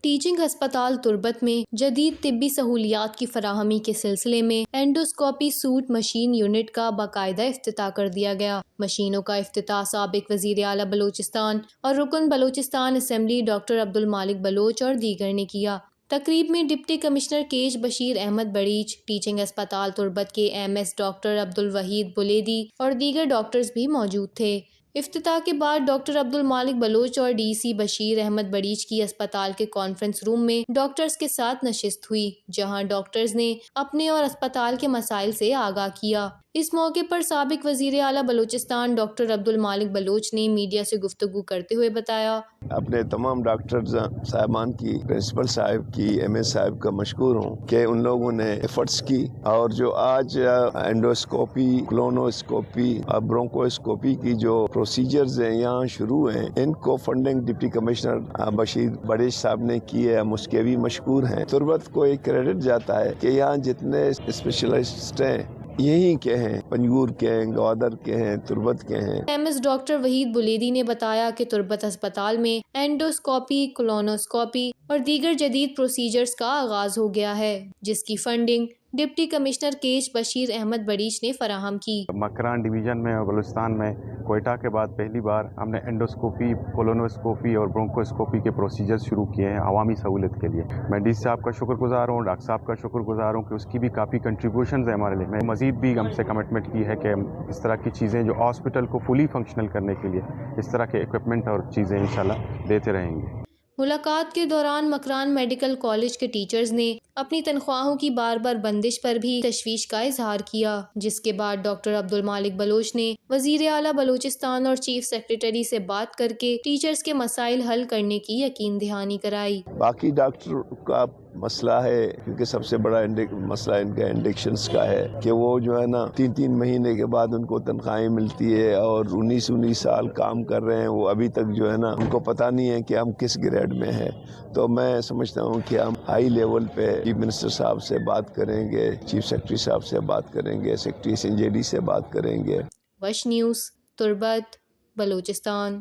Teaching ہسپتال تربت میں جدید طبی سہولیات کی فراہمی کے سلسلے میں اینڈوسکوپی سوٹ مشین یونٹ کا باقاعدہ افتتاح کر دیا گیا۔ مشینوں کا افتتاح سابق وزیر اعلیٰ بلوچستان اور رکن بلوچستان اسمبلی ڈاکٹر عبدالمالک بلوچ اور دیگر نے کیا۔ تقریب میں deputy commissioner cash Bashir Ahmed Barech, teaching ہسپتال تربت کے M S doctor Abdul Wahid Buledi اور دیگر ڈاکٹرز بھی موجود تھے۔ افتتاح کے بعد ڈاکٹر عبدالمالک بلوچ اور ڈی سی بشیر احمد بڑیچ کی اسپتال کے کانفرنس روم میں ڈاکٹرز کے ساتھ نشست ہوئی، جہاں ڈاکٹرز نے اپنے اور اسپتال کے مسائل سے آگاہ کیا۔ اس موقع پر سابق وزیر اعلیٰ بلوچستان ڈاکٹر عبدالمالک بلوچ نے میڈیا سے گفتگو کرتے ہوئے بتایا، اپنے تمام ڈاکٹرز صاحبان کی، پرنسپل صاحب کی، ایم ایس صاحب کا مشکور ہوں کہ ان لوگوں نے ایفرٹس کی، اور جو آج اینڈوسکوپی، کولونوسکوپی اور برونکوسکوپی کی جو پروسیجرز ہیں یہاں شروع ہیں، ان کو funding deputy commissioner Bashir Barech صاحب نے کی ہے، ہم اس کے بھی مشکور ہیں۔ تربت کو ایک کریڈٹ جاتا ہے کہ یہاں جتنے اسپیشلسٹ ہیں یہی کے ہیں، پنجور کے ہیں، گوادر کے ہیں، تربت کے ہیں۔ M S doctor Waheed Buledi نے بتایا کہ تربت ہسپتال میں اینڈوسکوپی، کولونوسکوپی اور دیگر جدید پروسیجرز کا آغاز ہو گیا ہے، جس کی funding deputy commissioner cash Bashir Ahmed Bareech نے فراہم کی۔ مکران ڈویژن میں اور بلوچستان میں کوئٹہ کے بعد پہلی بار ہم نے اینڈوسکوپی، کولونوسکوپی اور برونکوسکوپی کے پروسیجر شروع کیے ہیں عوامی سہولت کے لیے۔ میں ڈی صاحب کا شکر گزار ہوں، ڈاکٹر صاحب کا شکر گزار ہوں کہ اس کی بھی کافی کنٹریبیوشنز ہیں ہمارے لیے۔ میں مزید بھی ہم سے کمٹمنٹ کی ہے کہ ہم اس طرح کی چیزیں جو ہاسپٹل کو فلی فنکشنل کرنے کے لیے اس طرح کے اکوپمنٹ اور چیزیں انشاءاللہ دیتے رہیں گے۔ ملاقات کے دوران مکران میڈیکل کالج کے ٹیچرز نے اپنی تنخواہوں کی بار بار بندش پر بھی تشویش کا اظہار کیا، جس کے بعد ڈاکٹر عبدالمالک بلوچ نے وزیر اعلیٰ بلوچستان اور چیف سیکریٹری سے بات کر کے ٹیچرز کے مسائل حل کرنے کی یقین دہانی کرائی۔ باقی ڈاکٹر کا مسئلہ ہے، کیونکہ سب سے بڑا مسئلہ ان کا انڈکشنز کا ہے کہ وہ جو ہے نا 3 مہینے کے بعد ان کو تنخواہیں ملتی ہے، اور 19 سال کام کر رہے ہیں، وہ ابھی تک جو ہے نا ان کو پتہ نہیں ہے کہ ہم کس گریڈ میں ہیں۔ تو میں سمجھتا ہوں کہ ہم ہائی لیول پہ چیف منسٹر صاحب سے بات کریں گے، چیف سیکرٹری صاحب سے بات کریں گے، سیکرٹری SNJD سے بات کریں گے۔ وش نیوز، تربت، بلوچستان۔